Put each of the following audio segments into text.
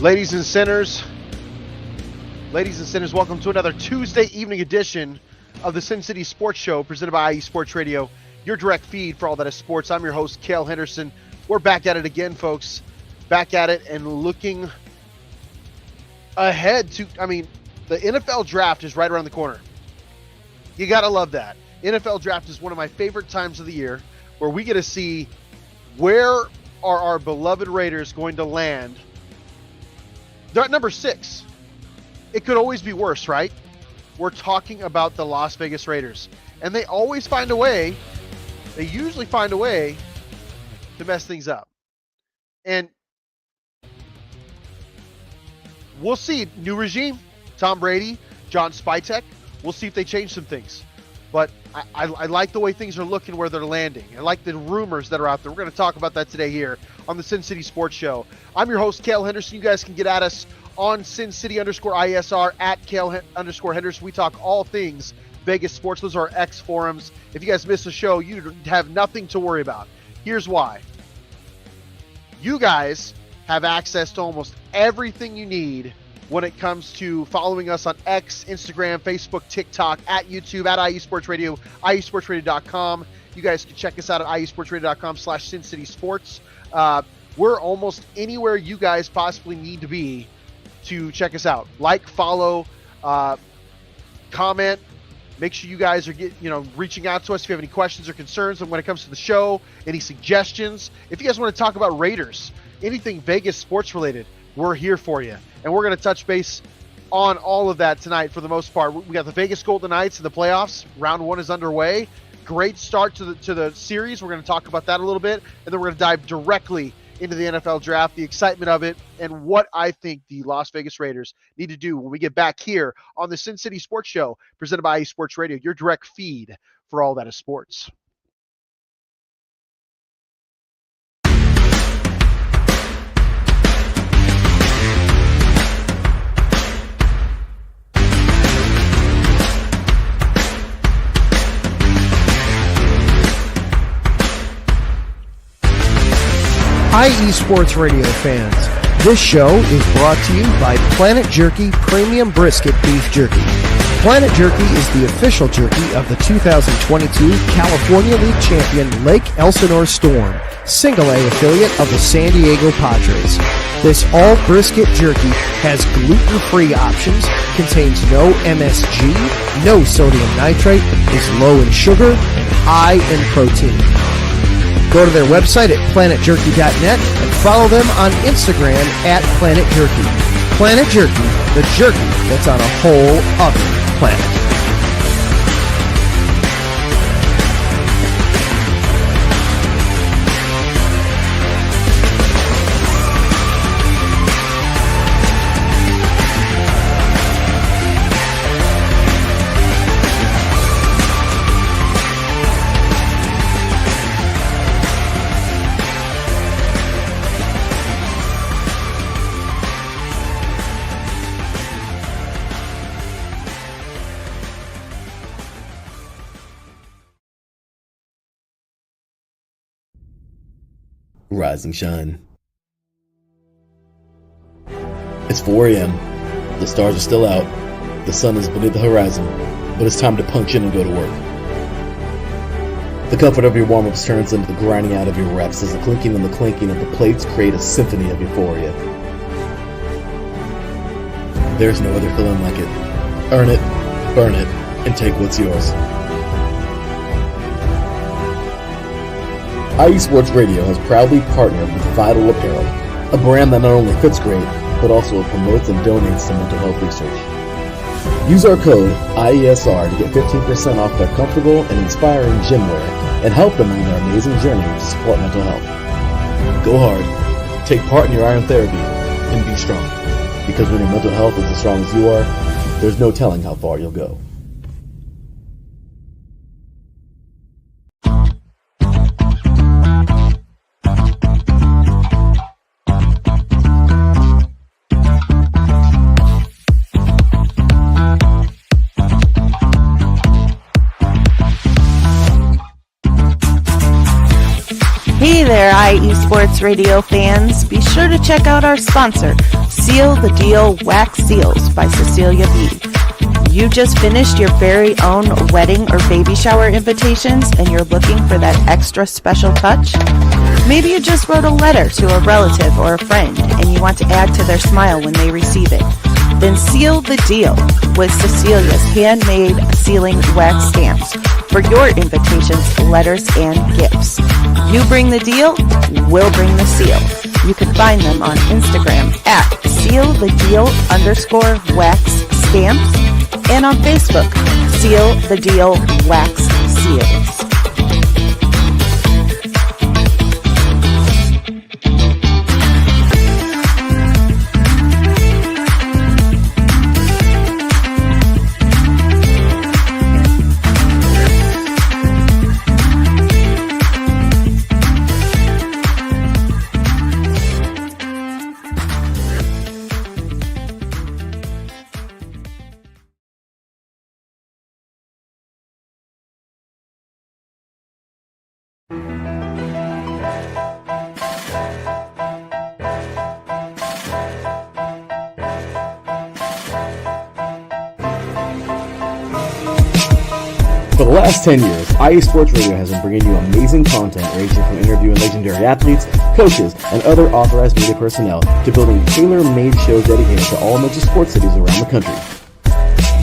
Ladies and sinners, welcome to another Tuesday evening edition of the Sin City Sports Show presented by IE Sports Radio, your direct feed for all that is sports. I'm your host, Kayle Henderson. We're back at it again, folks. Back at it and looking ahead to, the NFL draft is right around the corner. You got to love that. NFL draft is one of my favorite times of the year where we get to see where are our beloved Raiders going to land. They're at number 6. It could always be worse, right? We're talking about the Las Vegas Raiders. And they always find a way, they usually find a way to mess things up. And we'll see. New regime, Tom Brady, John Spytek. We'll see if they change some things. But I like the way things are looking where they're landing. I like the rumors that are out there. We're going to talk about that today here on the Sin City Sports Show. I'm your host, Kayle Henderson. You guys can get at us on Sin City _ISR at Kayle _Henderson. We talk all things Vegas sports. Those are our X forums. If you guys miss the show, you have nothing to worry about. Here's why. You guys have access to almost everything you need when it comes to following us on X, Instagram, Facebook, TikTok, at YouTube, at IE Sports Radio, IESportsRadio.com. You guys can check us out at IESportsRadio.com/SinCitySports. We're almost anywhere you guys possibly need to be to check us out. Like, follow, comment. Make sure you guys are reaching out to us if you have any questions or concerns when it comes to the show, any suggestions. If you guys want to talk about Raiders, anything Vegas sports related, we're here for you. And we're going to touch base on all of that tonight for the most part. We got the Vegas Golden Knights in the playoffs. Round 1 is underway. Great start to the series. We're going to talk about that a little bit. And then we're going to dive directly into the NFL draft, the excitement of it, and what I think the Las Vegas Raiders need to do when we get back here on the Sin City Sports Show presented by IE Sports Radio, your direct feed for all that is sports. IE Sports Radio fans, this show is brought to you by Planet Jerky Premium Brisket Beef Jerky. Planet Jerky is the official jerky of the 2022 California League champion Lake Elsinore Storm, Single A affiliate of the San Diego Padres. This all brisket jerky has gluten-free options, contains no MSG, no sodium nitrate, is low in sugar, and high in protein. Go to their website at planetjerky.net and follow them on Instagram at Planet Jerky. Planet Jerky, the jerky that's on a whole other planet. Rise and shine. It's 4 a.m. The stars are still out. The sun is beneath the horizon, but it's time to punch in and go to work. The comfort of your warm-ups turns into the grinding out of your reps as the clinking and the clinking of the plates create a symphony of euphoria. There's no other feeling like it. Earn it, burn it, and take what's yours. IE Sports Radio has proudly partnered with Vital Apparel, a brand that not only fits great, but also promotes and donates to mental health research. Use our code IESR to get 15% off their comfortable and inspiring gym wear and help them on their amazing journey to support mental health. Go hard, take part in your iron therapy, and be strong. Because when your mental health is as strong as you are, there's no telling how far you'll go. Hey there, there, IE Sports Radio fans. Be sure to check out our sponsor, Seal the Deal Wax Seals by Cecilia B. You just finished your very own wedding or baby shower invitations and you're looking for that extra special touch? Maybe you just wrote a letter to a relative or a friend and you want to add to their smile when they receive it. Then seal the deal with Cecilia's handmade sealing wax stamps for your invitations, letters, and gifts. You bring the deal, we'll bring the seal. You can find them on Instagram at sealthedeal_wax stamps and on Facebook, Seal the Deal Wax Seals. For the last 10 years, IE Sports Radio has been bringing you amazing content ranging from interviewing legendary athletes, coaches, and other authorized media personnel to building tailor-made shows dedicated to all major sports cities around the country.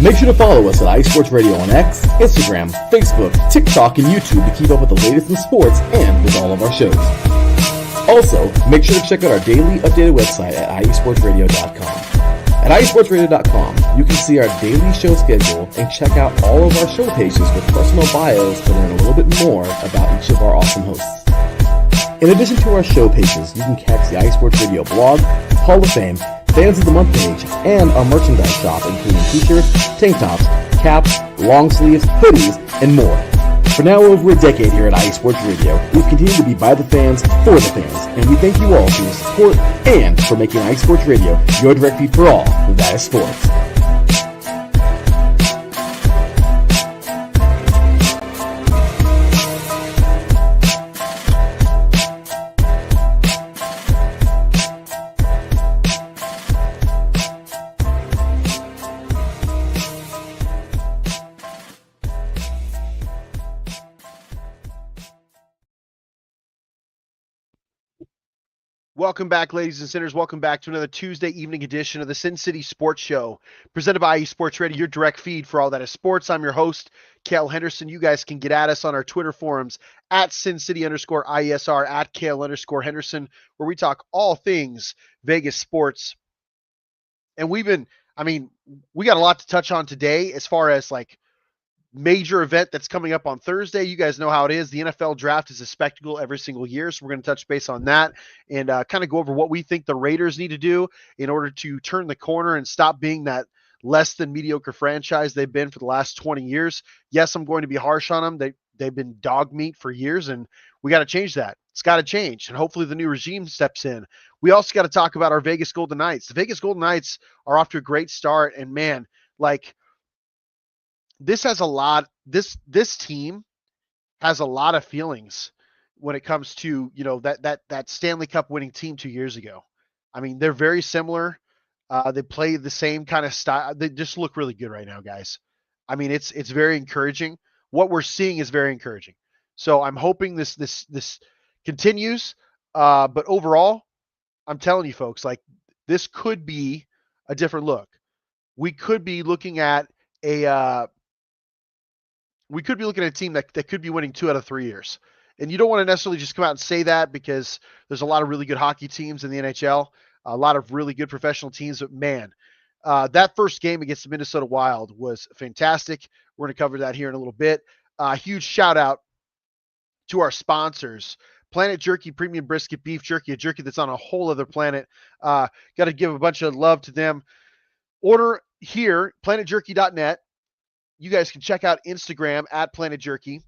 Make sure to follow us at IE Sports Radio on X, Instagram, Facebook, TikTok, and YouTube to keep up with the latest in sports and with all of our shows. Also, make sure to check out our daily updated website at iesportsradio.com. At iesportsradio.com, you can see our daily show schedule and check out all of our show pages with personal bios to learn a little bit more about each of our awesome hosts. In addition to our show pages, you can catch the IE Sports Radio blog, Hall of Fame, Fans of the Month page, and our merchandise shop including t-shirts, tank tops, caps, long sleeves, hoodies, and more. For now over a decade here at IE Sports Radio, we've continued to be by the fans, for the fans, and we thank you all for your support and for making IE Sports Radio your direct feed for all that is sports. Welcome back, ladies and sinners. Welcome back to another Tuesday evening edition of the Sin City Sports Show, presented by IE Sports Radio, your direct feed for all that is sports. I'm your host, Kayle Henderson. You guys can get at us on our Twitter forums at SinCity_IESR, at Kayle_Henderson, where we talk all things Vegas sports. And we got a lot to touch on today as far as like major event that's coming up on Thursday. You guys know how it is. The NFL draft is a spectacle every single year. So we're going to touch base on that and kind of go over what we think the Raiders need to do in order to turn the corner and stop being that less than mediocre franchise they've been for the last 20 years. Yes, I'm going to be harsh on them. They've been dog meat for years, and we got to change that. It's got to change. And hopefully the new regime steps in. We also got to talk about our Vegas Golden Knights. The Vegas Golden Knights are off to a great start. And man, like, this team has a lot of feelings when it comes to, that Stanley Cup winning team 2 years ago. I mean, they're very similar. They play the same kind of style. They just look really good right now, guys. I mean, it's very encouraging. What we're seeing is very encouraging. So I'm hoping this continues. But overall, I'm telling you folks, like, this could be a different look. We could be looking at a team that could be winning 2 out of 3 years. And you don't want to necessarily just come out and say that because there's a lot of really good hockey teams in the NHL, a lot of really good professional teams. But man, that first game against the Minnesota Wild was fantastic. We're going to cover that here in a little bit. Huge shout out to our sponsors, Planet Jerky Premium Brisket Beef Jerky, a jerky that's on a whole other planet. Got to give a bunch of love to them. Order here, planetjerky.net. You guys can check out Instagram at Planet Jerky.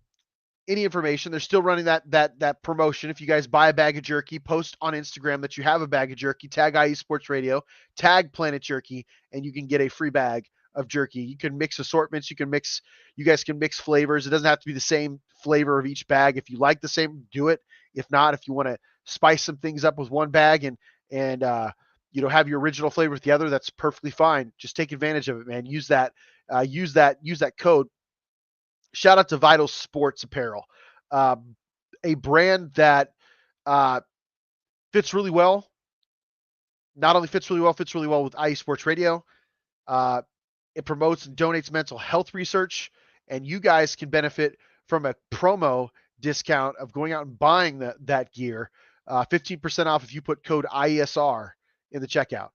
Any information, they're still running that promotion. If you guys buy a bag of jerky, post on Instagram that you have a bag of jerky, tag IE Sports Radio, tag Planet Jerky, and you can get a free bag of jerky. You can mix assortments. You guys can mix flavors. It doesn't have to be the same flavor of each bag. If you like the same, do it. If not, if you want to spice some things up with one bag and have your original flavor with the other, that's perfectly fine. Just take advantage of it, man. Use that code. Shout out to Vital Sports Apparel, a brand that fits really well. Not only fits really well with IE Sports Radio. It promotes and donates mental health research, and you guys can benefit from a promo discount of going out and buying that gear. 15% off if you put code IESR in the checkout.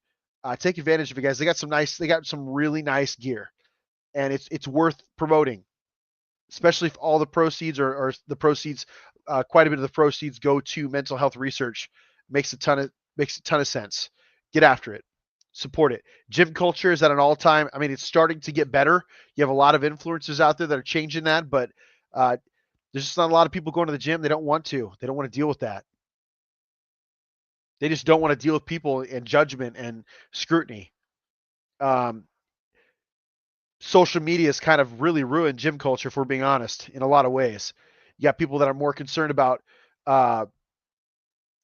Take advantage of it, guys. They got some really nice gear, and it's worth promoting, especially if all the proceeds or the proceeds, quite a bit of the proceeds go to mental health research. Makes a ton of sense. Get after it. Support it. Gym culture is at an all-time. I mean, it's starting to get better. You have a lot of influencers out there that are changing that, but there's just not a lot of people going to the gym. They don't want to. They don't want to deal with that. They just don't want to deal with people and judgment and scrutiny. Social media has kind of really ruined gym culture, if we're being honest, in a lot of ways. You got people that are more concerned about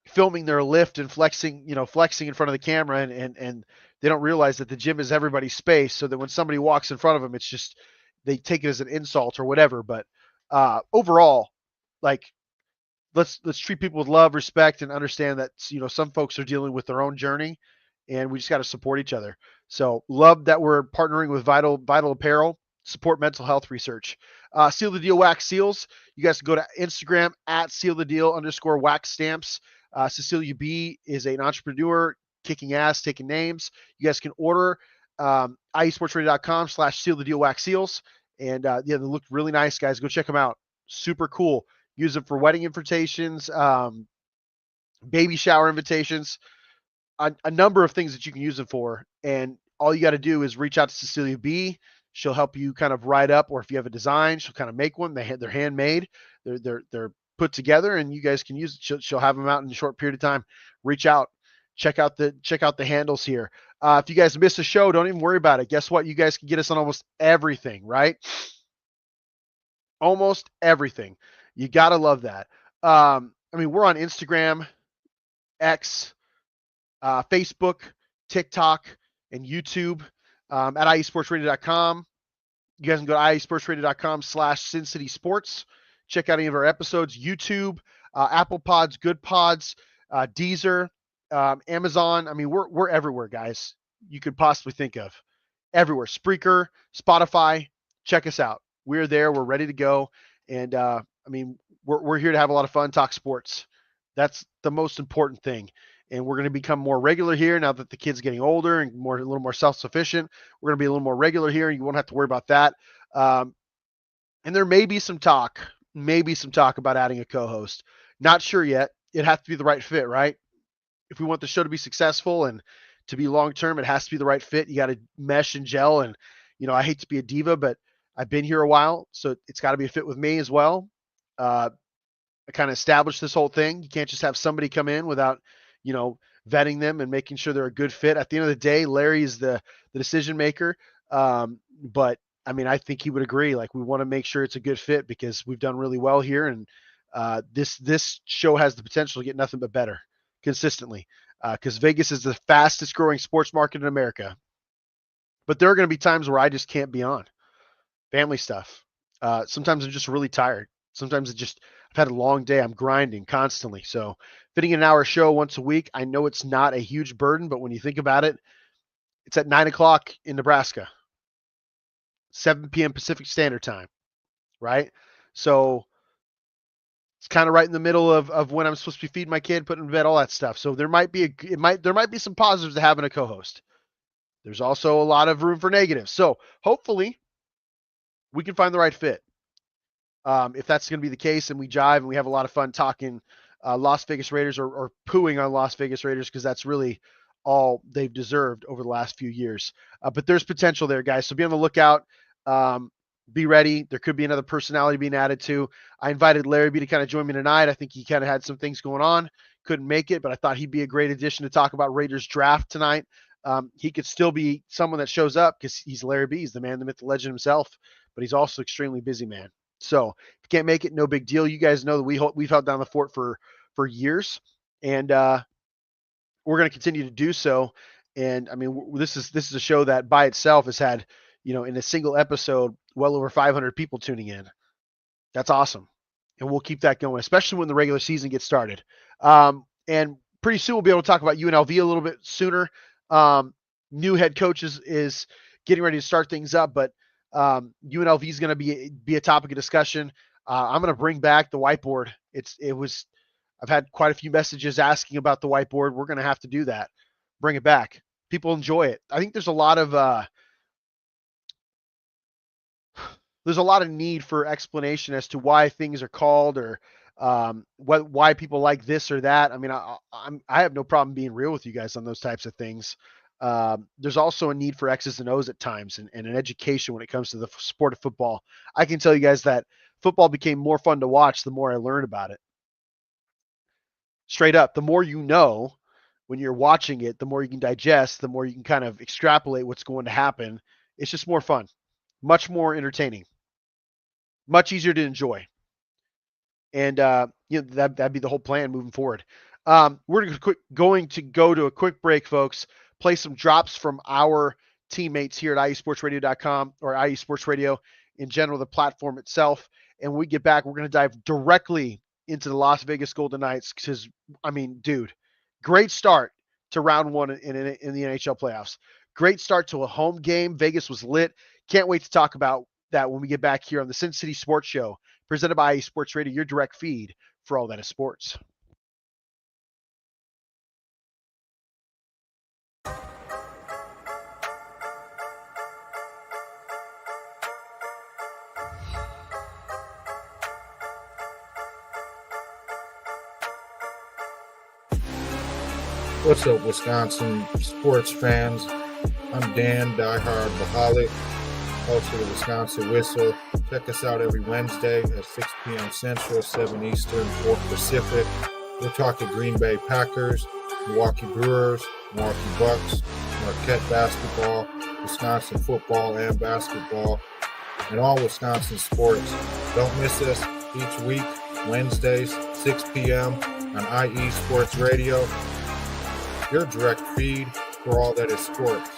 filming their lift and flexing in front of the camera, and they don't realize that the gym is everybody's space, so that when somebody walks in front of them, it's just they take it as an insult or whatever. But overall, like, let's treat people with love, respect, and understand that some folks are dealing with their own journey, and we just got to support each other. So love that we're partnering with Vital Apparel. Support mental health research. Seal the Deal Wax Seals. You guys can go to Instagram at Seal the Deal _wax stamps. Cecilia B is an entrepreneur kicking ass, taking names. You guys can order iesportsradio.com/seal the deal wax seals. And they look really nice, guys. Go check them out. Super cool. Use them for wedding invitations, baby shower invitations, a number of things that you can use them for. And all you got to do is reach out to Cecilia B. She'll help you kind of write up, or if you have a design, she'll kind of make one. They're handmade. They're put together, and you guys can use it. She'll have them out in a short period of time. Reach out, check out the handles here. If you guys miss a show, don't even worry about it. Guess what? You guys can get us on almost everything, right? Almost everything. You gotta love that. I mean, we're on Instagram, X, Facebook, TikTok, and YouTube at iesportsradio.com. You guys can go to iesportsradio.com/Sin City Sports. Check out any of our episodes. YouTube, Apple Pods, Good Pods, Deezer, Amazon. I mean, we're everywhere, guys. You could possibly think of. Everywhere. Spreaker, Spotify. Check us out. We're there. We're ready to go. And I mean, we're here to have a lot of fun, talk sports. That's the most important thing. And we're going to become more regular here now that the kid's getting older and a little more self-sufficient. We're going to be a little more regular here, and you won't have to worry about that. And there may be some talk about adding a co-host. Not sure yet. It has to be the right fit, right? If we want the show to be successful and to be long-term, it has to be the right fit. You got to mesh and gel. And, I hate to be a diva, but I've been here a while, so it's got to be a fit with me as well. I kind of established this whole thing. You can't just have somebody come in without, vetting them and making sure they're a good fit. At the end of the day, Larry is the decision maker. But I mean, I think he would agree. Like, we want to make sure it's a good fit because we've done really well here. And this show has the potential to get nothing but better consistently because Vegas is the fastest growing sports market in America. But there are going to be times where I just can't be on. Family stuff. Sometimes I'm just really tired. Sometimes I've had a long day. I'm grinding constantly. So fitting an hour show once a week, I know it's not a huge burden, but when you think about it, it's at 9:00 in Nebraska, 7 p.m. Pacific Standard Time, right? So it's kind of right in the middle of when I'm supposed to be feeding my kid, putting him to bed, all that stuff. So there might be some positives to having a co-host. There's also a lot of room for negatives. So hopefully we can find the right fit. If that's going to be the case and we jive and we have a lot of fun talking Las Vegas Raiders or pooing on Las Vegas Raiders, because that's really all they've deserved over the last few years. But there's potential there, guys. So be on the lookout. Be ready. There could be another personality being added to. I invited Larry B to kind of join me tonight. I think he kind of had some things going on. Couldn't make it, but I thought he'd be a great addition to talk about Raiders draft tonight. He could still be someone that shows up because he's Larry B. He's the man, the myth, the legend himself, but he's also extremely busy, man. So if you can't make it, no big deal. You guys know that we've held down the fort for for years, and we're going to continue to do so. And I mean, this is a show that by itself has had, in a single episode, well over 500 people tuning in. That's awesome, and we'll keep that going, especially when the regular season gets started. And pretty soon we'll be able to talk about UNLV a little bit sooner. New head coach is getting ready to start things up, but UNLV is going to be a topic of discussion. I'm going to bring back the whiteboard. I've had quite a few messages asking about the whiteboard. We're going to have to do that. Bring it back. People enjoy it. I think there's a lot of need for explanation as to why things are called, or why people like this or that. I mean, I have no problem being real with you guys on those types of things. There's also a need for X's and O's at times, and an education when it comes to the sport of football. I can tell you guys that football became more fun to watch the more I learned about it. Straight up, the more you know when you're watching it, the more you can digest, the more you can kind of extrapolate what's going to happen. It's just more fun, much more entertaining, much easier to enjoy. And that'd be the whole plan moving forward. We're going to go to a quick break, folks. Play some drops from our teammates here at IESportsRadio.com, or IE Sports Radio in general, the platform itself. And when we get back, we're going to dive directly into the Las Vegas Golden Knights, because, I mean, dude, great start to round one in the NHL playoffs. Great start to a home game. Vegas was lit. Can't wait to talk about that when we get back here on the Sin City Sports Show, presented by IE Sports Radio, your direct feed for all that is sports. What's up, Wisconsin sports fans? I'm Dan, diehard Baholic, host of the Wisconsin Whistle. Check us out every Wednesday at 6 p.m. Central, 7 Eastern, 4 Pacific. We're talking Green Bay Packers, Milwaukee Brewers, Milwaukee Bucks, Marquette basketball, Wisconsin football and basketball, and all Wisconsin sports. Don't miss us each week, Wednesdays, 6 p.m. on IE Sports Radio, your direct feed for all that is sports.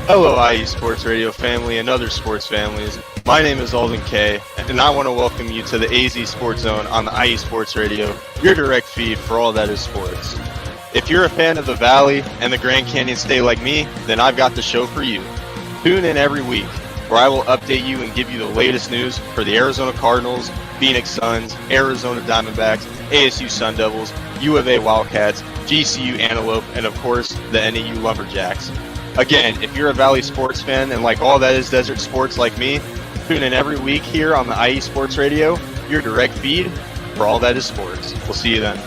Hello, IE Sports Radio family and other sports families. My name is Alden Kay, and I want to welcome you to the AZ Sports Zone on the IE Sports Radio, your direct feed for all that is sports. If you're a fan of the Valley and the Grand Canyon State like me, then I've got the show for you. Tune in every week, where I will update you and give you the latest news for the Arizona Cardinals, Phoenix Suns, Arizona Diamondbacks, ASU Sun Devils, U of A Wildcats, GCU Antelope, and of course, the NAU Lumberjacks. Again, if you're a Valley sports fan and like all that is desert sports like me, tune in every week here on the IE Sports Radio, your direct feed for all that is sports. We'll see you then.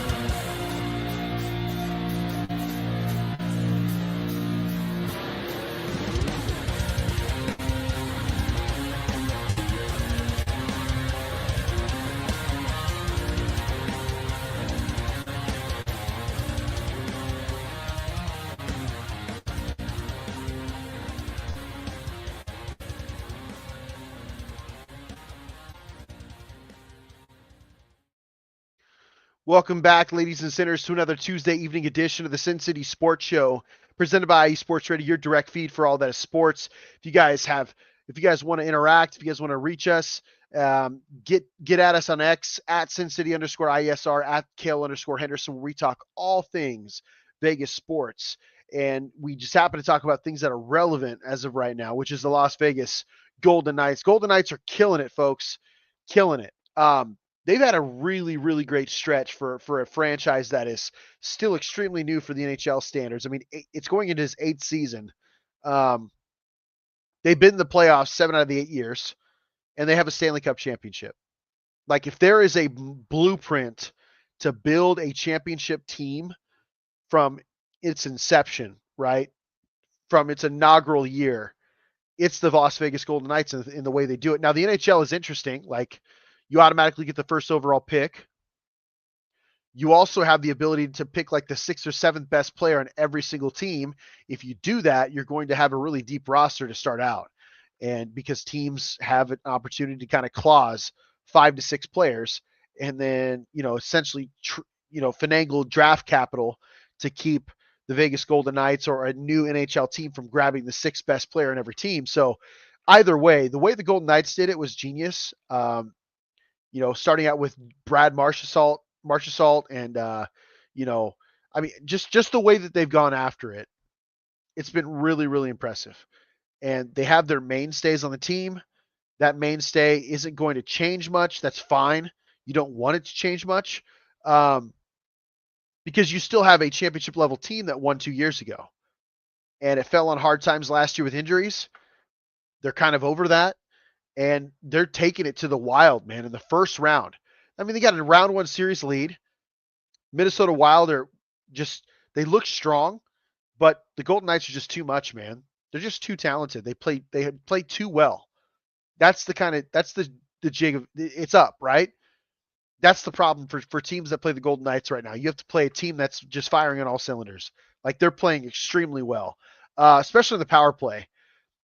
Welcome back, ladies and sinners, to another Tuesday evening edition of the Sin City Sports Show, presented by IE Sports Radio, your direct feed for all that is sports. If you guys want to interact, if you guys want to reach us, get at us on X at SinCity_ISR, at Kayle_Henderson, where we talk all things Vegas sports. And we just happen to talk about things that are relevant as of right now, which is the Las Vegas Golden Knights. Golden Knights are killing it, folks. killing it. They've had a really, really great stretch for a franchise that is still extremely new for the NHL standards. I mean, it's going into its 8th season. Um, they've been in the playoffs 7 out of the 8 years, and they have a Stanley Cup championship. Like, if there is a blueprint to build a championship team from its inception, right, from its inaugural year, it's the Las Vegas Golden Knights in the way they do it. Now, the NHL is interesting. Like, you automatically get the first overall pick. You also have the ability to pick like the 6th or 7th best player on every single team. If you do that, you're going to have a really deep roster to start out. And because teams have an opportunity to kind of clause 5 to 6 players and then, essentially, finagle draft capital to keep the Vegas Golden Knights or a new NHL team from grabbing the 6th best player in every team. So either way, the way the Golden Knights did it was genius. Starting out with Brad Marchessault and I mean, just the way that they've gone after it, it's been really, really impressive. And they have their mainstays on the team. That mainstay isn't going to change much. That's fine. You don't want it to change much, because you still have a championship level team that won 2 years ago, and it fell on hard times last year with injuries. They're kind of over that, and they're taking it to the Wild, man, in the first round. I mean, they got a round 1 series lead. Minnesota Wild they look strong, but the Golden Knights are just too much, man. They're just too talented. They play too well. That's the jig of it's up, right? That's the problem for teams that play the Golden Knights right now. You have to play a team that's just firing on all cylinders. Like, they're playing extremely well, especially in the power play.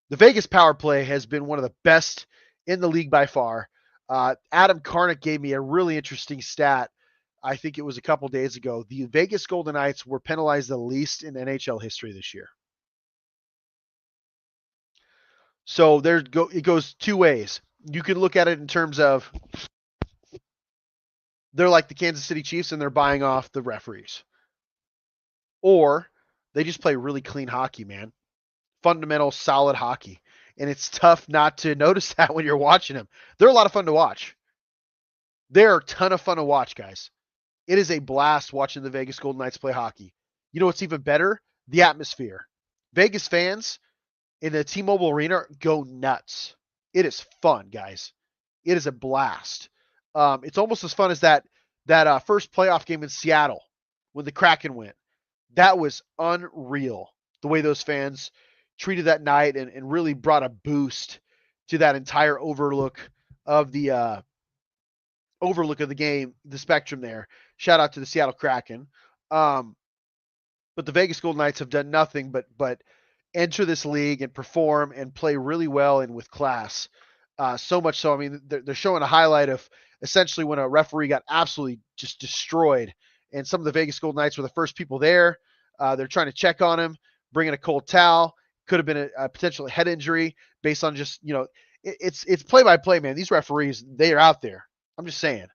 The Vegas power play has been one of the best in the league by far. Adam Karnick gave me a really interesting stat. I think it was a couple days ago. The Vegas Golden Knights were penalized the least in NHL history this year. So it goes 2 ways. You can look at it in terms of they're like the Kansas City Chiefs and they're buying off the referees. Or they just play really clean hockey, man. Fundamental, solid hockey. And it's tough not to notice that when you're watching them. They're a lot of fun to watch. They're a ton of fun to watch, guys. It is a blast watching the Vegas Golden Knights play hockey. You know what's even better? The atmosphere. Vegas fans in the T-Mobile Arena go nuts. It is fun, guys. It is a blast. It's almost as fun as that first playoff game in Seattle when the Kraken went. That was unreal, the way those fans treated that night and really brought a boost to that entire overlook of the game, the spectrum there. Shout out to the Seattle Kraken. But the Vegas Golden Knights have done nothing but enter this league and perform and play really well and with class. So much so, I mean, they're showing a highlight of essentially when a referee got absolutely just destroyed. And some of the Vegas Golden Knights were the first people there. They're trying to check on him, bringing a cold towel. Could have been a potential head injury based on just, it's play-by-play, man. These referees, they are out there. I'm just saying.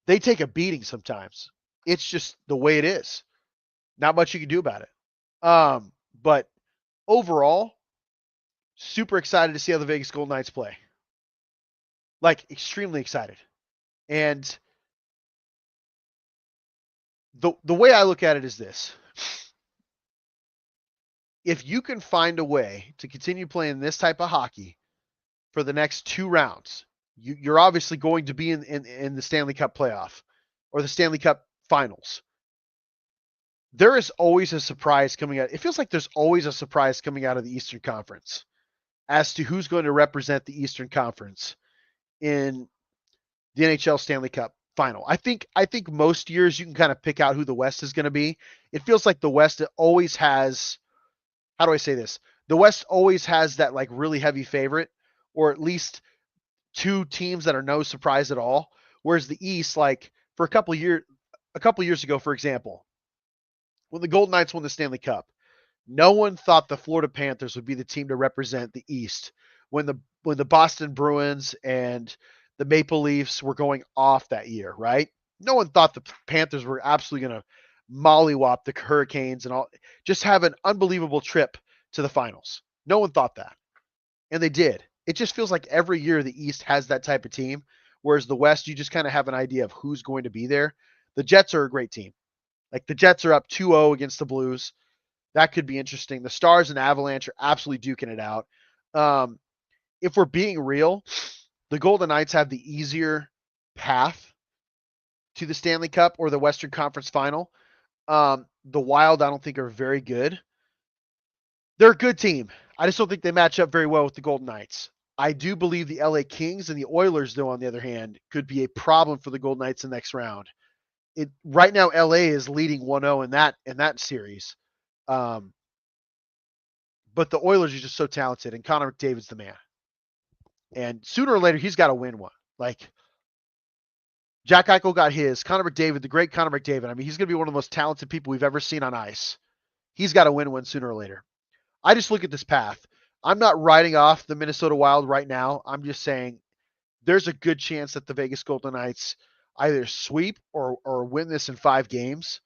They take a beating sometimes. It's just the way it is. Not much you can do about it. But overall, super excited to see how the Vegas Golden Knights play. Like, extremely excited. And the way I look at it is this. If you can find a way to continue playing this type of hockey for the next 2 rounds, you're obviously going to be in the Stanley Cup playoff or the Stanley Cup finals. There is always a surprise coming out. It feels like there's always a surprise coming out of the Eastern Conference as to who's going to represent the Eastern Conference in the NHL Stanley Cup final. I think most years you can kind of pick out who the West is going to be. It feels like the West always has, how do I say this? The West always has that like really heavy favorite, or at least 2 teams that are no surprise at all. Whereas the East, like for a couple years ago, for example, when the Golden Knights won the Stanley Cup, no one thought the Florida Panthers would be the team to represent the East. When the Boston Bruins and the Maple Leafs were going off that year, right? No one thought the Panthers were absolutely going to mollywop the Hurricanes and all, just have an unbelievable trip to the finals. No one thought that. And they did. it just feels like every year the East has that type of team, whereas the West, you just kind of have an idea of who's going to be there. The Jets are a great team. Like the Jets are up 2-0 against the Blues. That could be interesting. The Stars and Avalanche are absolutely duking it out. If we're being real, the Golden Knights have the easier path to the Stanley Cup or the Western Conference Final. The Wild, I don't think, are very good. They're a good team. I just don't think they match up very well with the Golden Knights. I do believe the LA Kings and the Oilers, though, on the other hand, could be a problem for the Golden Knights in the next round. Right now, LA is leading 1-0 in that series. But the Oilers are just so talented, and Connor McDavid's the man. And sooner or later, he's got to win one. Like, Jack Eichel got his. Connor McDavid, the great Connor McDavid. I mean, he's going to be one of the most talented people we've ever seen on ice. He's got to win one sooner or later. I just look at this path. I'm not writing off the Minnesota Wild right now. I'm just saying there's a good chance that the Vegas Golden Knights either sweep or win this in 5 games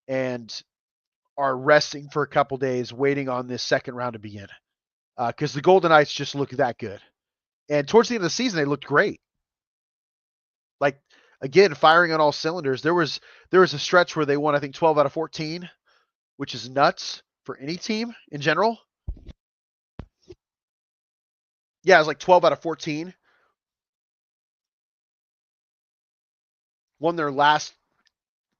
and are resting for a couple days waiting on this second round to begin. Because the Golden Knights just look that good. And towards the end of the season, they looked great. Like, again, firing on all cylinders. There was a stretch where they won, I think, 12 out of 14, which is nuts for any team in general. Yeah, it was like 12 out of 14. Won their last,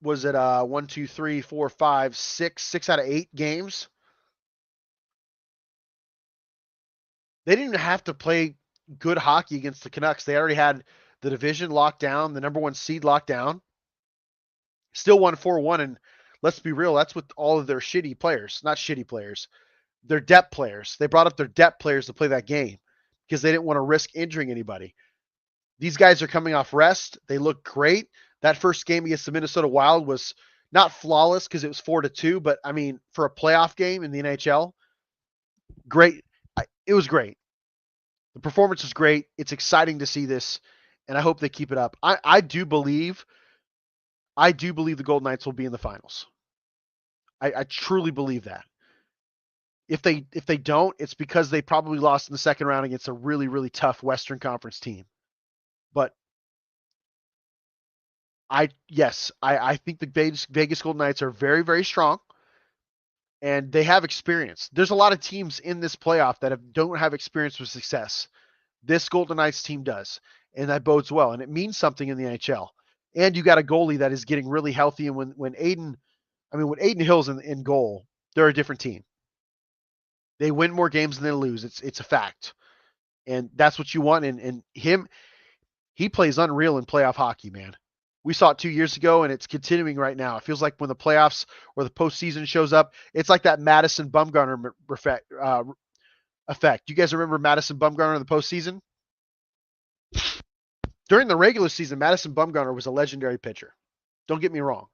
was it 1, 2, 3, 4, 5, 6 out of 8 games. They didn't even have to play good hockey against the Canucks. They already had the division locked down, the number 1 seed locked down. Still won 4-1, and let's be real, that's with all of their shitty players. Not shitty players. Their depth players. They brought up their depth players to play that game because they didn't want to risk injuring anybody. These guys are coming off rest. They look great. That first game against the Minnesota Wild was not flawless because it was 4-2, but I mean, for a playoff game in the NHL, great. It was great. The performance was great. It's exciting to see this, and I hope they keep it up. I do believe the Golden Knights will be in the finals. I truly believe that. If they don't, it's because they probably lost in the second round against a really, really tough Western Conference team. But I think the Vegas Golden Knights are very, very strong, and they have experience. There's a lot of teams in this playoff that don't have experience with success. This Golden Knights team does, and that bodes well, and it means something in the NHL. And you got a goalie that is getting really healthy, and when Aiden Hill's in goal, they're a different team. They win more games than they lose. It's a fact, and that's what you want. And he plays unreal in playoff hockey, man. We saw it 2 years ago, and it's continuing right now. It feels like when the playoffs or the postseason shows up, it's like that Madison Bumgarner effect. You guys remember Madison Bumgarner in the postseason? During the regular season, Madison Bumgarner was a legendary pitcher. Don't get me wrong.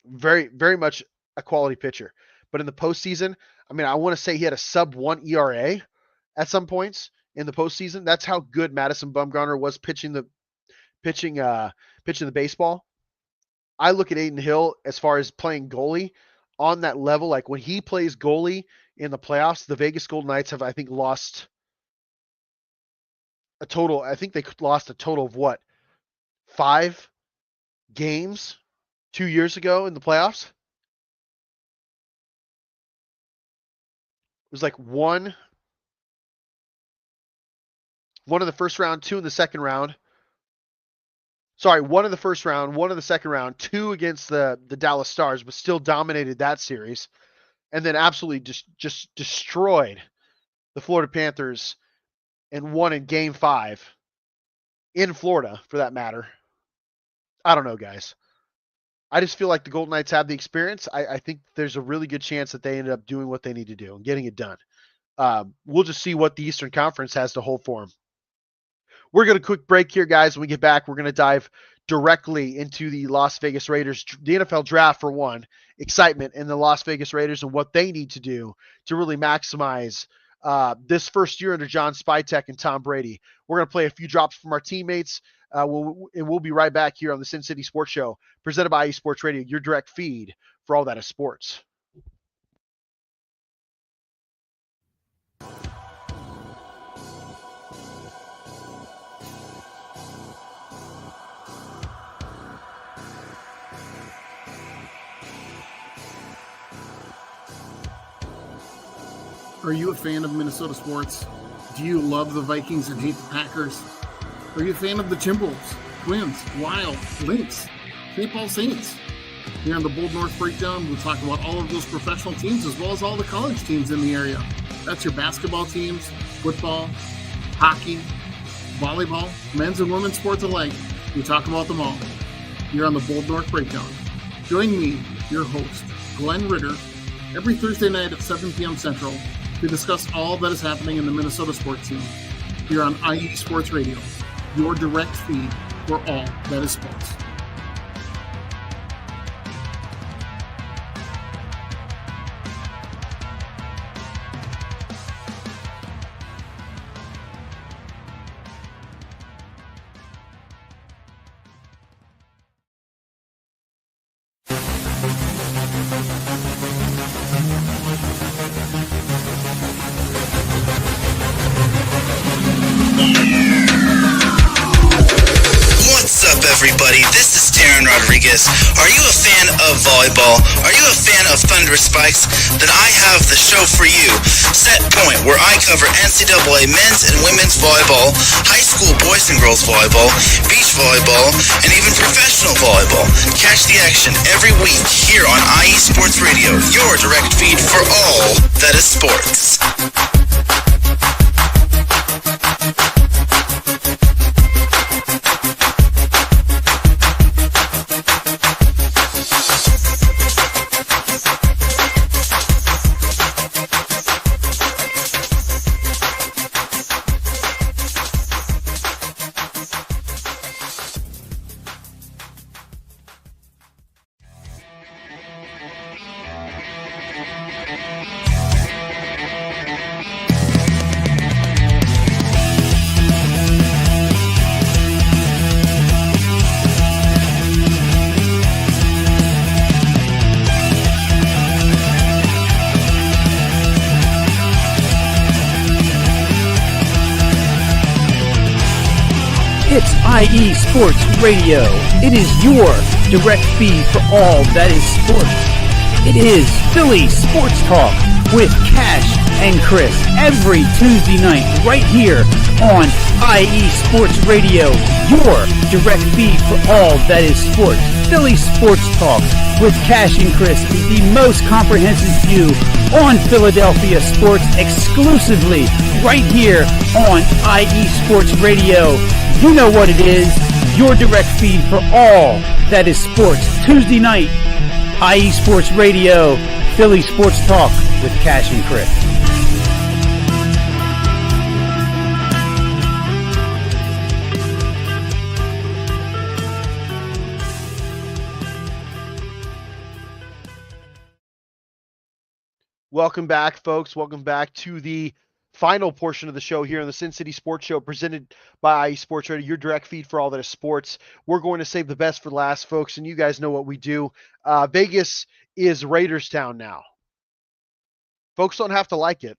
Very, very much a quality pitcher. But in the postseason, I mean, I want to say he had a sub-1 ERA at some points in the postseason. That's how good Madison Bumgarner was pitching the baseball. I look at Aiden Hill as far as playing goalie on that level. Like when he plays goalie in the playoffs, the Vegas Golden Knights have, I think, lost a total. I think they lost a total of what? 5 games 2 years ago in the playoffs. It was like one in the first round, 2 in the second round. Sorry, 1 in the first round, 1 in the second round, 2 against the Dallas Stars, but still dominated that series. And then absolutely just destroyed the Florida Panthers and won in Game 5 in Florida, for that matter. I don't know, guys. I just feel like the Golden Knights have the experience. I think there's a really good chance that they ended up doing what they need to do and getting it done. We'll just see what the Eastern Conference has to hold for them. We're going to quick break here, guys. When we get back, we're going to dive directly into the Las Vegas Raiders, the NFL draft for one, excitement in the Las Vegas Raiders and what they need to do to really maximize this first year under John Spytek and Tom Brady. We're going to play a few drops from our teammates, and we'll be right back here on the Sin City Sports Show, presented by eSports Radio, your direct feed for all that is sports. Are you a fan of Minnesota sports? Do you love the Vikings and hate the Packers? Are you a fan of the Timberwolves, Twins, Wild, Lynx, St. Paul Saints? Here on the Bold North Breakdown, we'll talk about all of those professional teams as well as all the college teams in the area. That's your basketball teams, football, hockey, volleyball, men's and women's sports alike. We talk about them all. Here on the Bold North Breakdown. Join me, your host, Glenn Ritter, every Thursday night at 7 p.m. Central to discuss all that is happening in the Minnesota sports scene. Here on IE Sports Radio, your direct feed for all that is sports. Everybody, this is Darren Rodriguez. Are you a fan of volleyball? Are you a fan of Thunder Spikes? Then I have the show for you, Set Point, where I cover NCAA men's and women's volleyball, high school boys and girls volleyball, beach volleyball, and even professional volleyball. Catch the action every week here on IE Sports Radio, your direct feed for all that is sports. It's IE Sports Radio. It is your direct feed for all that is sports. It is Philly Sports Talk with Cash and Chris every Tuesday night right here on IE Sports Radio, your direct feed for all that is sports. Philly Sports Talk with Cash and Chris is the most comprehensive view on Philadelphia sports exclusively right here on IE Sports Radio. You know what it is, your direct feed for all that is sports. Tuesday night, IE Sports Radio, Philly Sports Talk with Cash and Chris. Welcome back, folks. Welcome back to the final portion of the show here on the Sin City Sports Show presented by IE Sports Radio, your direct feed for all that is sports. We're going to save the best for last, folks, and you guys know what we do. Vegas is Raiders Town now. Folks don't have to like it.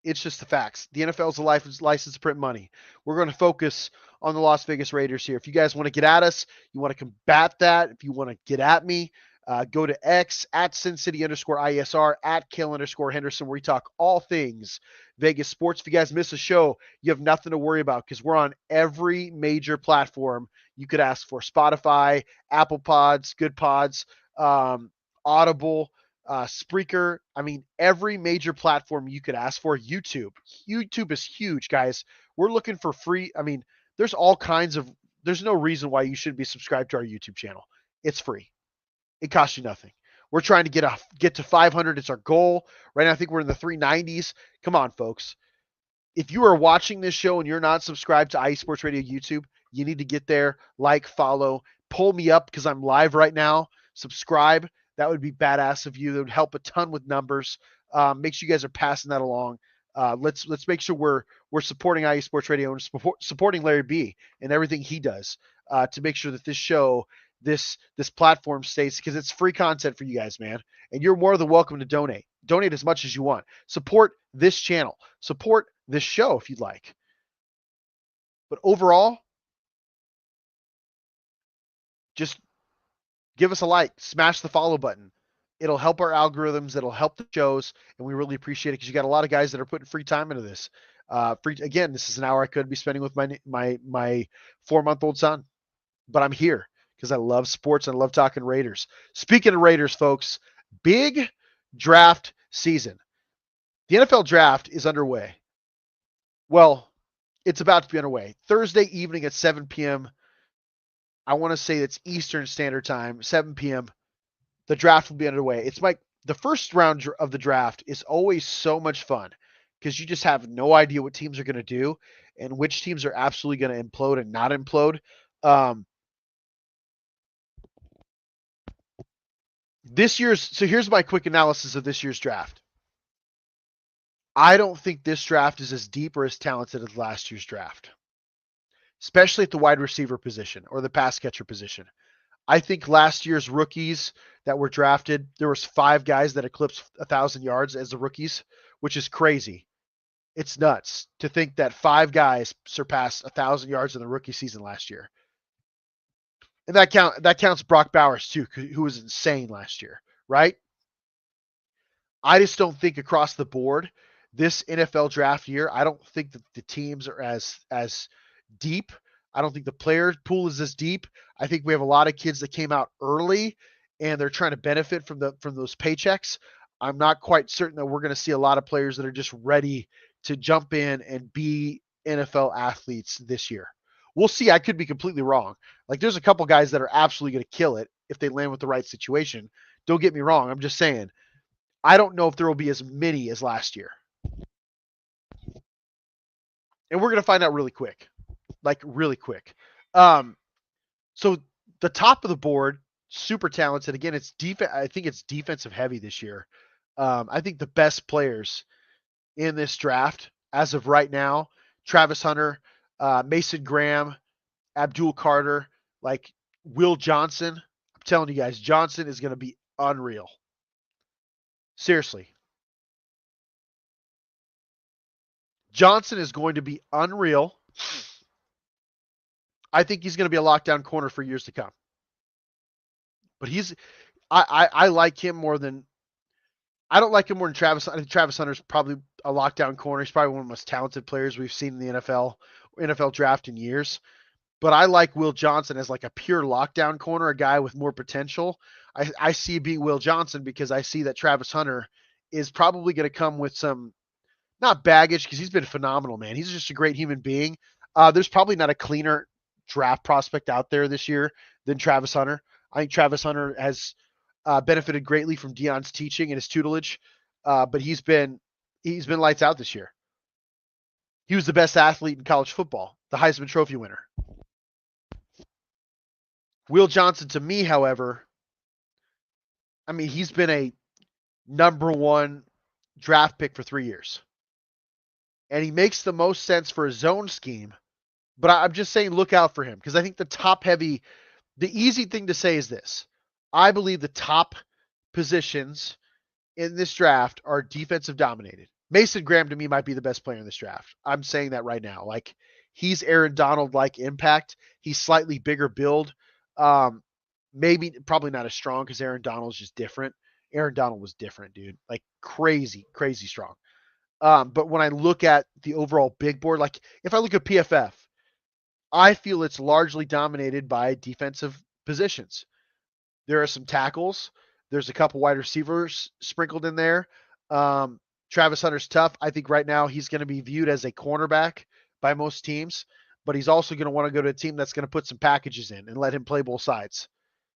It's just the facts. The NFL is a license to print money. We're going to focus on the Las Vegas Raiders here. If you guys want to get at us, you want to combat that, if you want to get at me, go to X at SinCity_ISR at Kayle_Henderson, where we talk all things Vegas sports. If you guys miss a show, you have nothing to worry about because we're on every major platform you could ask for. Spotify, Apple Pods, Good Pods, Audible, Spreaker. I mean, every major platform you could ask for. YouTube. YouTube is huge, guys. We're looking for free. I mean, there's no reason why you shouldn't be subscribed to our YouTube channel. It's free. It costs you nothing. We're trying to get to 500. It's our goal. Right now, I think we're in the 390s. Come on, folks. If you are watching this show and you're not subscribed to IE Sports Radio YouTube, you need to get there, like, follow, pull me up because I'm live right now. Subscribe. That would be badass of you. That would help a ton with numbers. Make sure you guys are passing that along. Let's make sure we're supporting IE Sports Radio and supporting Larry B and everything he does to make sure that this show, this platform stays, because it's free content for you guys, man. And you're more than welcome to donate. Donate as much as you want. Support this channel. Support this show if you'd like. But overall, just give us a like, smash the follow button. It'll help our algorithms. It'll help the shows, and we really appreciate it because you got a lot of guys that are putting free time into this. Again, this is an hour I could be spending with my 4-month-old son, but I'm here because I love sports and I love talking Raiders. Speaking of Raiders, folks, big draft season. The NFL draft is underway. Well, it's about to be underway. Thursday evening at 7 p.m. I want to say it's Eastern Standard Time, 7 p.m. The draft will be underway. It's like the first round of the draft is always so much fun because you just have no idea what teams are going to do and which teams are absolutely going to implode and not implode. So here's my quick analysis of this year's draft. I don't think this draft is as deep or as talented as last year's draft, especially at the wide receiver position or the pass catcher position. I think last year's rookies that were drafted, there was 5 guys that eclipsed 1,000 yards as the rookies, which is crazy. It's nuts to think that 5 guys surpassed 1,000 yards in the rookie season last year. And that counts Brock Bowers too, who was insane last year, right? I just don't think across the board this NFL draft year, I don't think that the teams are as deep. I don't think the player pool is as deep. I think we have a lot of kids that came out early and they're trying to benefit from those paychecks. I'm not quite certain that we're going to see a lot of players that are just ready to jump in and be NFL athletes this year. We'll see. I could be completely wrong. Like there's a couple guys that are absolutely going to kill it if they land with the right situation. Don't get me wrong. I'm just saying, I don't know if there will be as many as last year. And we're going to find out really quick. Like really quick. So the top of the board, super talented. Again, it's defense. I think it's defensive heavy this year. I think the best players in this draft as of right now, Travis Hunter, Mason Graham, Abdul Carter, like Will Johnson. I'm telling you guys, Johnson is going to be unreal. Seriously. Johnson is going to be unreal. I think he's going to be a lockdown corner for years to come. But I like him more than I don't like him more than Travis. I think Travis Hunter's probably a lockdown corner. He's probably one of the most talented players we've seen in the NFL draft in years. But I like Will Johnson as like a pure lockdown corner, a guy with more potential. I see being Will Johnson because I see that Travis Hunter is probably going to come with some, not baggage, because he's been phenomenal, man. He's just a great human being. There's probably not a cleaner draft prospect out there this year than Travis Hunter. I think Travis Hunter has benefited greatly from Deion's teaching and his tutelage, but he's been lights out this year. He was the best athlete in college football, the Heisman Trophy winner. Will Johnson, to me, however, I mean, he's been a number 1 draft pick for 3 years. And he makes the most sense for his zone scheme. But I'm just saying look out for him because I think the easy thing to say is this. I believe the top positions in this draft are defensive dominated. Mason Graham to me might be the best player in this draft. I'm saying that right now. Like he's Aaron Donald-like impact. He's slightly bigger build. Probably not as strong because Aaron Donald's just different. Aaron Donald was different, dude. Like crazy, crazy strong. But when I look at the overall big board, like if I look at PFF, I feel it's largely dominated by defensive positions. There are some tackles. There's a couple wide receivers sprinkled in there. Travis Hunter's tough. I think right now he's going to be viewed as a cornerback by most teams, but he's also going to want to go to a team that's going to put some packages in and let him play both sides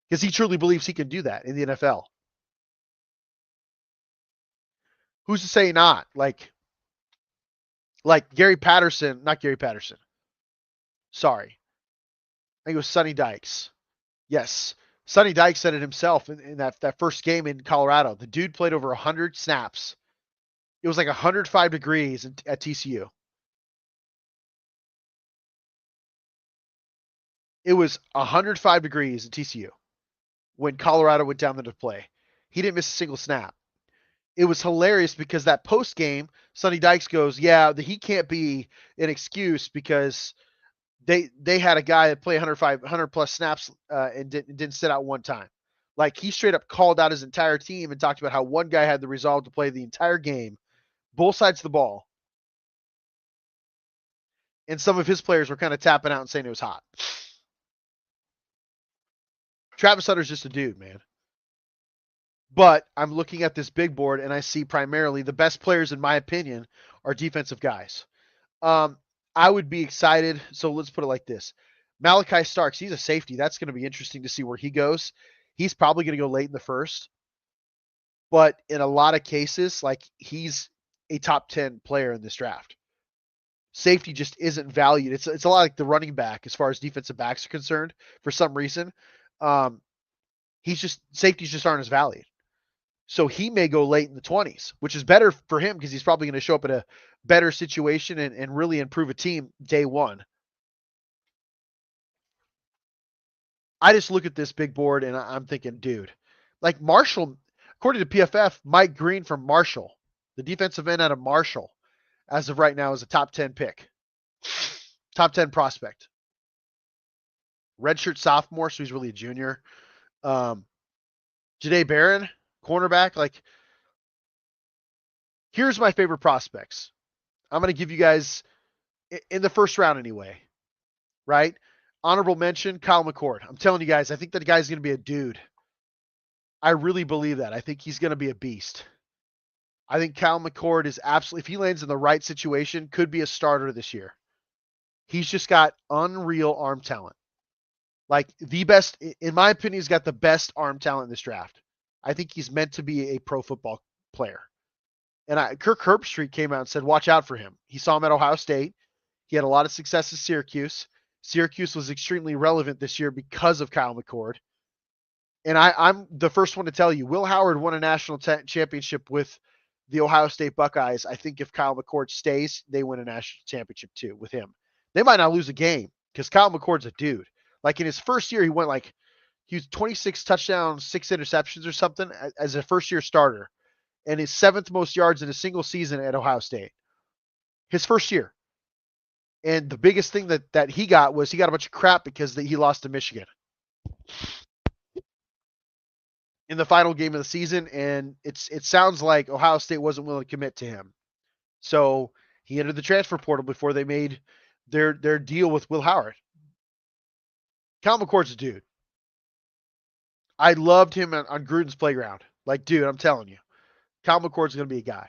because he truly believes he can do that in the NFL. Who's to say not? Like Gary Patterson, not Gary Patterson. Sorry. I think it was Sonny Dykes. Yes. Sonny Dykes said it himself in that first game in Colorado. The dude played over 100 snaps. It was like 105 degrees at TCU. It was 105 degrees at TCU when Colorado went down there to play. He didn't miss a single snap. It was hilarious because that post game, Sonny Dykes goes, yeah, he can't be an excuse because they had a guy that played 100 plus snaps and didn't sit out one time. Like, he straight up called out his entire team and talked about how one guy had the resolve to play the entire game, both sides of the ball. And some of his players were kind of tapping out and saying it was hot. Travis Hunter's just a dude, man. But I'm looking at this big board, and I see primarily the best players, in my opinion, are defensive guys. I would be excited. So let's put it like this. Malachi Starks, he's a safety. That's going to be interesting to see where he goes. He's probably going to go late in the first. But in a lot of cases, like, he's a top 10 player in this draft. Safety just isn't valued. It's a lot like the running back as far as defensive backs are concerned for some reason. Safeties just aren't as valued. So he may go late in the 20s, which is better for him because he's probably going to show up in a better situation and really improve a team day one. I just look at this big board and I'm thinking, dude, like Marshall, according to PFF, Mike Green from Marshall, the defensive end out of Marshall, as of right now, is a top 10 pick. Top 10 prospect. Redshirt sophomore, so he's really a junior. Jahdae Barron, cornerback. Like, here's my favorite prospects. I'm going to give you guys, in the first round anyway, right? Honorable mention, Kyle McCord. I'm telling you guys, I think that guy's going to be a dude. I really believe that. I think he's going to be a beast. I think Kyle McCord is absolutely, if he lands in the right situation, could be a starter this year. He's just got unreal arm talent. Like, the best, in my opinion, he's got the best arm talent in this draft. I think he's meant to be a pro football player. And Kirk Herbstreit came out and said, watch out for him. He saw him at Ohio State. He had a lot of success at Syracuse. Syracuse was extremely relevant this year because of Kyle McCord. And I'm the first one to tell you, Will Howard won a national championship with the Ohio State Buckeyes. I think if Kyle McCord stays, they win a national championship too with him. They might not lose a game because Kyle McCord's a dude. Like, in his first year, he was 26 touchdowns, 6 interceptions or something as a first-year starter, and his 7th most yards in a single season at Ohio State. His first year. And the biggest thing that he got was he got a bunch of crap because he lost to Michigan in the final game of the season, and it sounds like Ohio State wasn't willing to commit to him. So he entered the transfer portal before they made their deal with Will Howard. Kyle McCord's a dude. I loved him on Gruden's playground. Like, dude, I'm telling you, Kyle McCord's going to be a guy.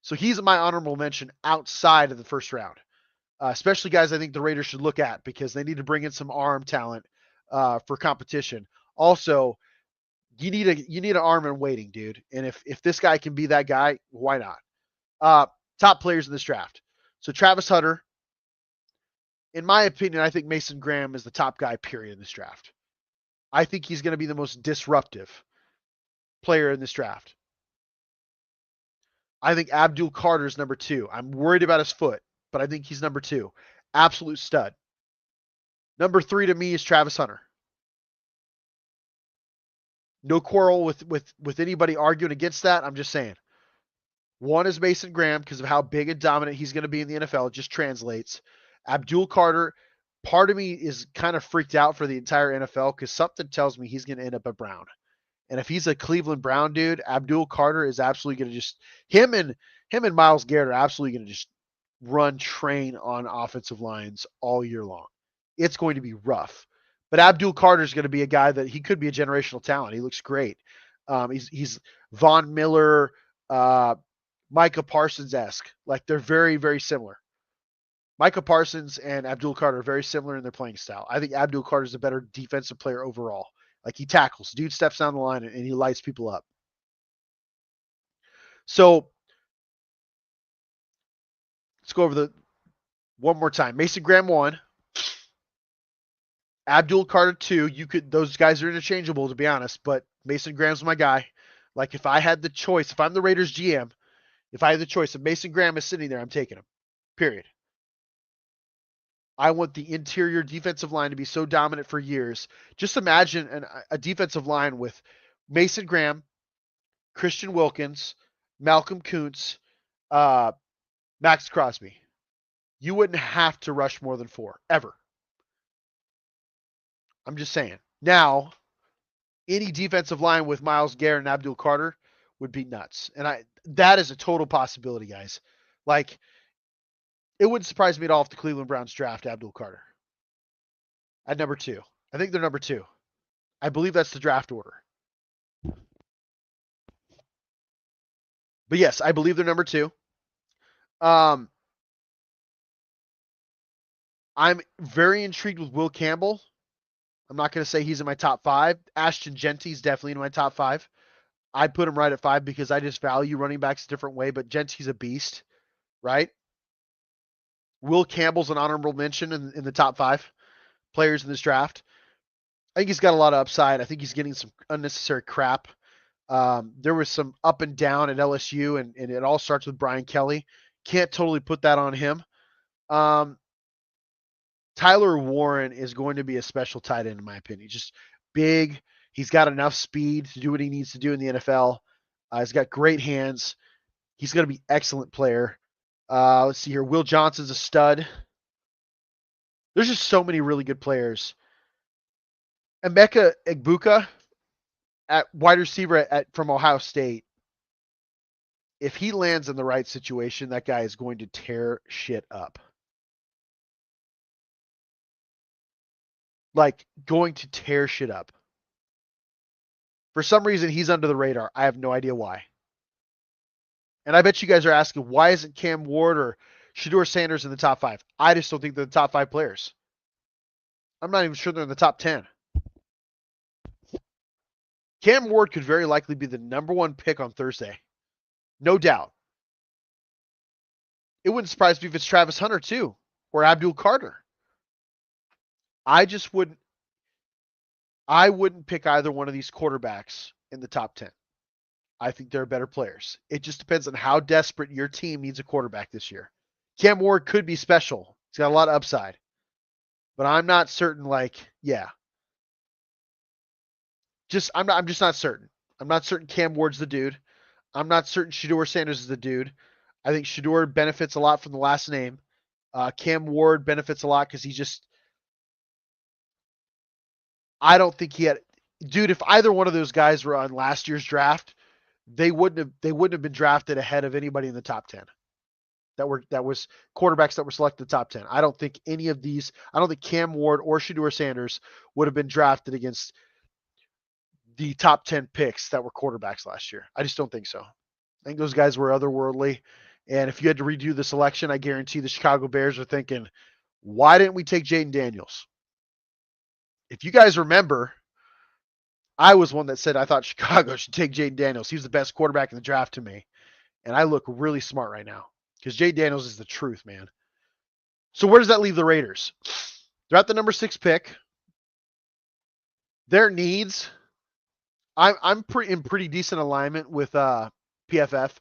So he's my honorable mention outside of the first round. Especially guys I think the Raiders should look at because they need to bring in some arm talent for competition. Also, you need an arm in waiting, dude. And if this guy can be that guy, why not? Top players in this draft. So Travis Hunter, in my opinion, I think Mason Graham is the top guy, period, in this draft. I think he's going to be the most disruptive player in this draft. I think Abdul Carter is number 2. I'm worried about his foot, but I think he's number 2. Absolute stud. Number 3 to me is Travis Hunter. No quarrel with anybody arguing against that. I'm just saying. 1 is Mason Graham because of how big and dominant he's going to be in the NFL. It just translates. Abdul Carter, part of me is kind of freaked out for the entire NFL because something tells me he's going to end up a Brown. And if he's a Cleveland Brown dude, Abdul Carter is absolutely going to just him and Myles Garrett are absolutely going to just run train on offensive lines all year long. It's going to be rough. But Abdul Carter is going to be a guy that he could be a generational talent. He looks great. He's Von Miller, Micah Parsons-esque. Like, they're very, very similar. Micah Parsons and Abdul Carter are very similar in their playing style. I think Abdul Carter is a better defensive player overall. Like, he tackles. Dude steps down the line and he lights people up. So let's go over one more time. Mason Graham 1. Abdul Carter 2. Those guys are interchangeable, to be honest, but Mason Graham's my guy. Like, if I had the choice, if I'm the Raiders GM, if I had the choice, if Mason Graham is sitting there, I'm taking him. Period. I want the interior defensive line to be so dominant for years. Just imagine a defensive line with Mason Graham, Christian Wilkins, Malcolm Kuntz, Max Crosby. You wouldn't have to rush more than 4, ever. I'm just saying. Now, any defensive line with Myles Garrett and Abdul Carter would be nuts. And that is a total possibility, guys. Like, it wouldn't surprise me at all if the Cleveland Browns draft Abdul Carter at number 2. I think they're number 2. I believe that's the draft order. But yes, I believe they're number 2. I'm very intrigued with Will Campbell. I'm not going to say he's in my top 5. Ashton Genty's definitely in my top 5. I'd put him right at 5 because I just value running backs a different way, but Genty's a beast, right? Will Campbell's an honorable mention in the top 5 players in this draft. I think he's got a lot of upside. I think he's getting some unnecessary crap. There was some up and down at LSU, and it all starts with Brian Kelly. Can't totally put that on him. Tyler Warren is going to be a special tight end, in my opinion. Just big. He's got enough speed to do what he needs to do in the NFL. He's got great hands. He's going to be an excellent player. Let's see here. Will Johnson's a stud. There's just so many really good players. Emeka Egbuka at wide receiver from Ohio State. If he lands in the right situation, that guy is going to tear shit up. Like, going to tear shit up. For some reason, he's under the radar. I have no idea why. And I bet you guys are asking, why isn't Cam Ward or Shedeur Sanders in the top 5? I just don't think they're the top 5 players. I'm not even sure they're in the top 10. Cam Ward could very likely be the number 1 pick on Thursday. No doubt. It wouldn't surprise me if it's Travis Hunter too, or Abdul Carter. I wouldn't pick either one of these quarterbacks in the top 10. I think they're better players. It just depends on how desperate your team needs a quarterback this year. Cam Ward could be special. He's got a lot of upside. But I'm not certain, I'm just not certain. I'm not certain Cam Ward's the dude. I'm not certain Shedeur Sanders is the dude. I think Shedeur benefits a lot from the last name. Cam Ward benefits a lot because I don't think he had. Dude, if either one of those guys were on last year's draft, they wouldn't have been drafted ahead of anybody in the top 10. That was quarterbacks that were selected in the top 10. I don't think any of these. I don't think Cam Ward or Shedeur Sanders would have been drafted against the top 10 picks that were quarterbacks last year. I just don't think so. I think those guys were otherworldly. And if you had to redo the selection, I guarantee the Chicago Bears are thinking, why didn't we take Jaden Daniels? If you guys remember, I was one that said I thought Chicago should take Jaden Daniels. He was the best quarterback in the draft to me. And I look really smart right now because Jaden Daniels is the truth, man. So where does that leave the Raiders? They're at the number 6 pick. Their needs, I'm in pretty decent alignment with PFF.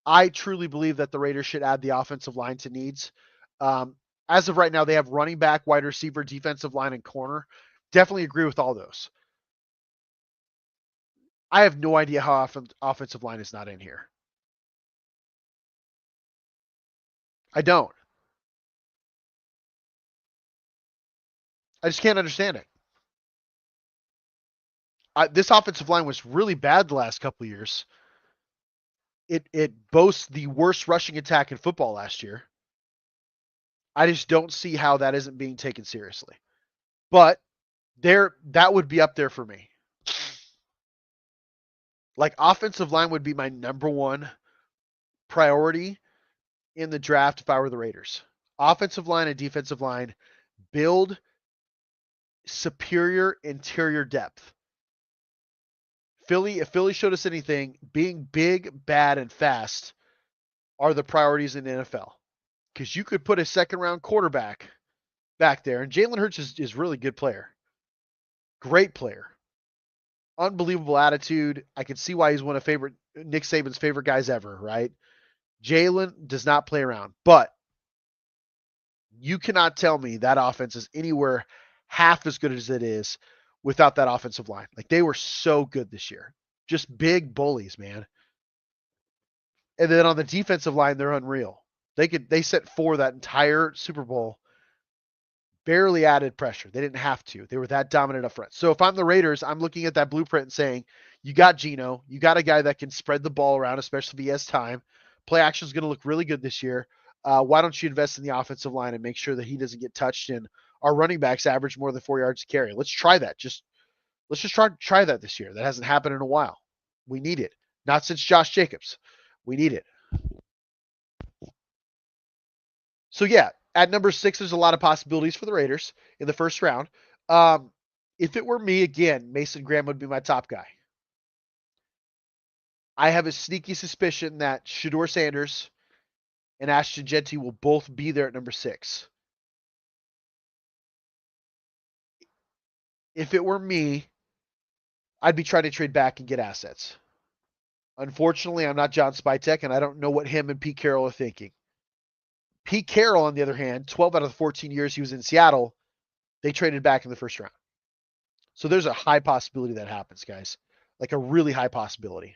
I truly believe that the Raiders should add the offensive line to needs. As of right now, they have running back, wide receiver, defensive line, and corner. Definitely agree with all those. I have no idea how often offensive line is not in here. I don't. I just can't understand it. This offensive line was really bad the last couple of years. It boasts the worst rushing attack in football last year. I just don't see how that isn't being taken seriously. But that would be up there for me. Like, offensive line would be my number 1 priority in the draft if I were the Raiders. Offensive line and defensive line build superior interior depth. If Philly showed us anything, being big, bad, and fast are the priorities in the NFL. Because you could put a second-round quarterback back there, and Jalen Hurts is really good player. Great player. Unbelievable attitude. I can see why he's one of Nick Saban's favorite guys ever, right? Jalen does not play around. But you cannot tell me that offense is anywhere half as good as it is without that offensive line. Like, they were so good this year. Just big bullies, man. And then on the defensive line, they're unreal. They set 4 that entire Super Bowl. barely added pressure. They didn't have to. They were that dominant up front. So if I'm the Raiders, I'm looking at that blueprint and saying, you got Geno, you got a guy that can spread the ball around, especially if he has time. Play action is going to look really good this year. Why don't you invest in the offensive line and make sure that he doesn't get touched and our running backs average more than 4 yards to carry? Let's try that. Let's just try that this year. That hasn't happened in a while. We need it. Not since Josh Jacobs. We need it. So yeah, at number 6, there's a lot of possibilities for the Raiders in the first round. If it were me, again, Mason Graham would be my top guy. I have a sneaky suspicion that Shedeur Sanders and Ashton Jeanty will both be there at number 6. If it were me, I'd be trying to trade back and get assets. Unfortunately, I'm not John Spytek, and I don't know what him and Pete Carroll are thinking. Pete Carroll, on the other hand, 12 out of the 14 years he was in Seattle, they traded back in the first round. So there's a high possibility that happens, guys. Like a really high possibility.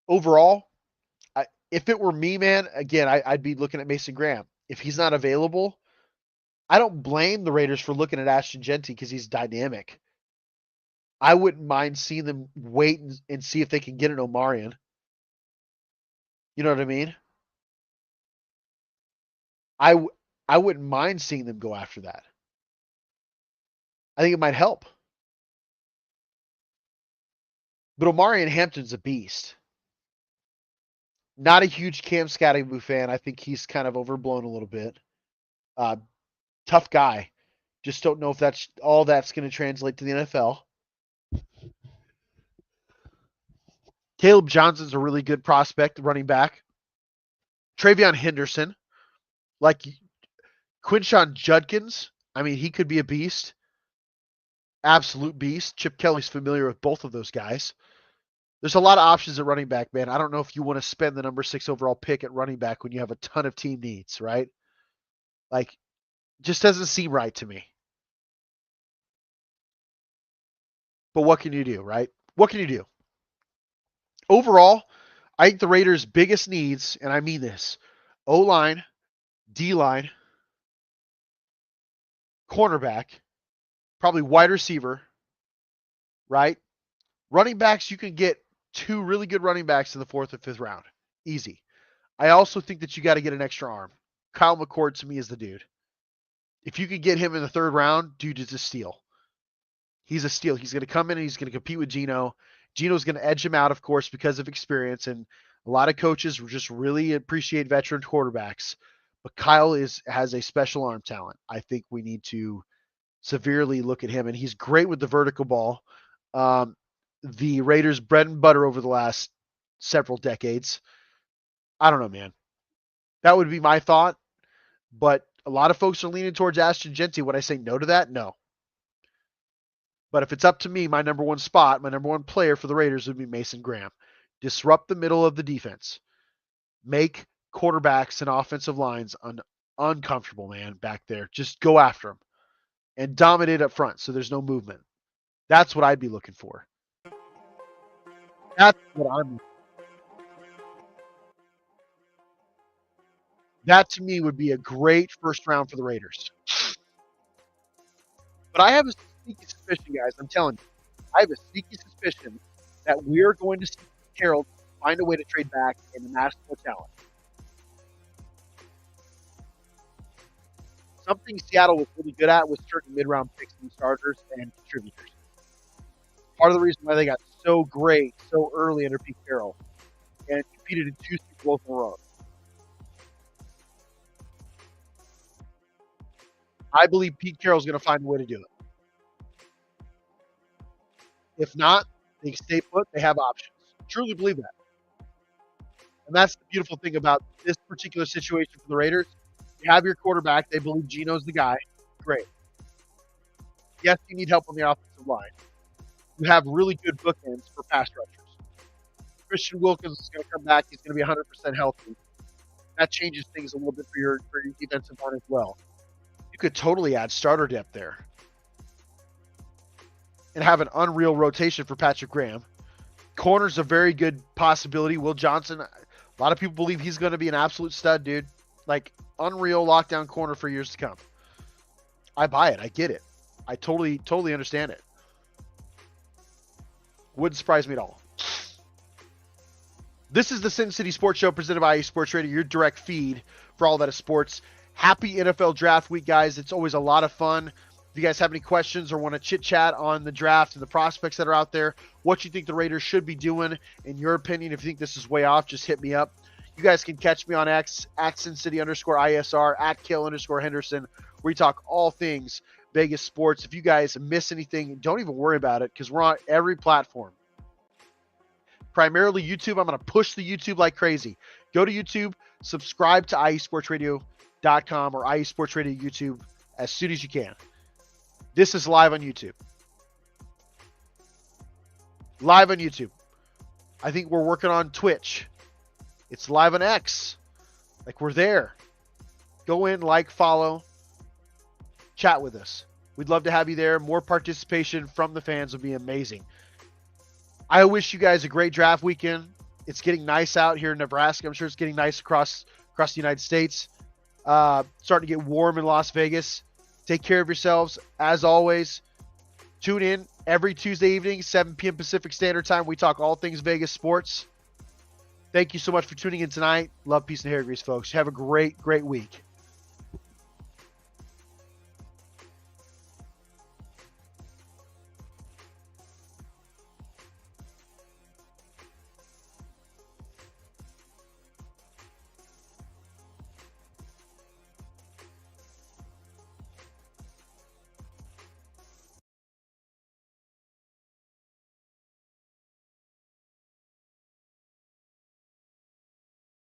Overall, if it were me, man, again, I'd be looking at Mason Graham. If he's not available, I don't blame the Raiders for looking at Ashton Jeanty because he's dynamic. I wouldn't mind seeing them wait and see if they can get an Omarion. You know what I mean? I wouldn't mind seeing them go after that. I think it might help. But Omarion Hampton's a beast. Not a huge Cam Scatterboo fan. I think he's kind of overblown a little bit. Tough guy. Just don't know if that's going to translate to the NFL. Caleb Johnson's a really good prospect, running back. Travion Henderson. Like Quinshon Judkins. I mean, he could be a beast. Absolute beast. Chip Kelly's familiar with both of those guys. There's a lot of options at running back, man. I don't know if you want to spend the number 6 overall pick at running back when you have a ton of team needs, right? Like, just doesn't seem right to me. But what can you do, right? What can you do? Overall, I think the Raiders' biggest needs, and I mean this, O-line, D-line, cornerback, probably wide receiver, right? Running backs, you can get 2 really good running backs in the 4th or 5th round. Easy. I also think that you got to get an extra arm. Kyle McCord, to me, is the dude. If you could get him in the 3rd round, dude is a steal. He's a steal. He's going to come in and he's going to compete with Geno. Geno's going to edge him out, of course, because of experience. And a lot of coaches just really appreciate veteran quarterbacks. But Kyle has a special arm talent. I think we need to severely look at him. And he's great with the vertical ball. The Raiders' bread and butter over the last several decades. I don't know, man. That would be my thought. But a lot of folks are leaning towards Ashton Jeanty. Would I say no to that? No. But if it's up to me, my number 1 spot, my number 1 player for the Raiders would be Mason Graham. Disrupt the middle of the defense. Make quarterbacks and offensive lines uncomfortable, man, back there. Just go after them. And dominate up front so there's no movement. That's what I'd be looking for. That's what I'm. That to me would be a great first round for the Raiders. But I have a sneaky suspicion, guys. I'm telling you, I have a sneaky suspicion that we're going to see Carroll find a way to trade back and amass more talent. Something Seattle was really good at was certain mid-round picks and starters and contributors. Part of the reason why they got so great so early under Pete Carroll and competed in 2 Super Bowls in a row. I believe Pete Carroll's going to find a way to do it. If not, they stay put. They have options. Truly believe that. And that's the beautiful thing about this particular situation for the Raiders. You have your quarterback. They believe Geno's the guy. Great. Yes, you need help on the offensive line. You have really good bookends for pass rushers. Christian Wilkins is going to come back. He's going to be 100% healthy. That changes things a little bit for your defensive line as well. You could totally add starter depth there and have an unreal rotation for Patrick Graham. Corner's a very good possibility. Will Johnson, a lot of people believe he's going to be an absolute stud, dude. Like, unreal lockdown corner for years to come. I buy it. I get it. I totally understand it. Wouldn't surprise me at all. This is the Sin City Sports Show presented by IE Sports Radio, your direct feed for all that is sports. Happy NFL Draft Week, guys. It's always a lot of fun. If you guys have any questions or want to chit-chat on the draft and the prospects that are out there, what you think the Raiders should be doing, in your opinion, if you think this is way off, just hit me up. You guys can catch me on X, at SinCity_ISR, at Kayle_Henderson, where we talk all things Vegas sports. If you guys miss anything, don't even worry about it because we're on every platform. Primarily YouTube. I'm going to push the YouTube like crazy. Go to YouTube, subscribe to IESportsRadio.com or IE Sports Radio YouTube as soon as you can. This is live on YouTube. Live on YouTube. I think we're working on Twitch. It's live on X. Like, we're there. Go in, like, follow, chat with us. We'd love to have you there. More participation from the fans would be amazing. I wish you guys a great draft weekend. It's getting nice out here in Nebraska. I'm sure it's getting nice across the United States. Starting to get warm in Las Vegas. Take care of yourselves. As always, tune in every Tuesday evening, 7 p.m. Pacific Standard Time. We talk all things Vegas sports. Thank you so much for tuning in tonight. Love, peace, and hair grease, folks. Have a great, great week.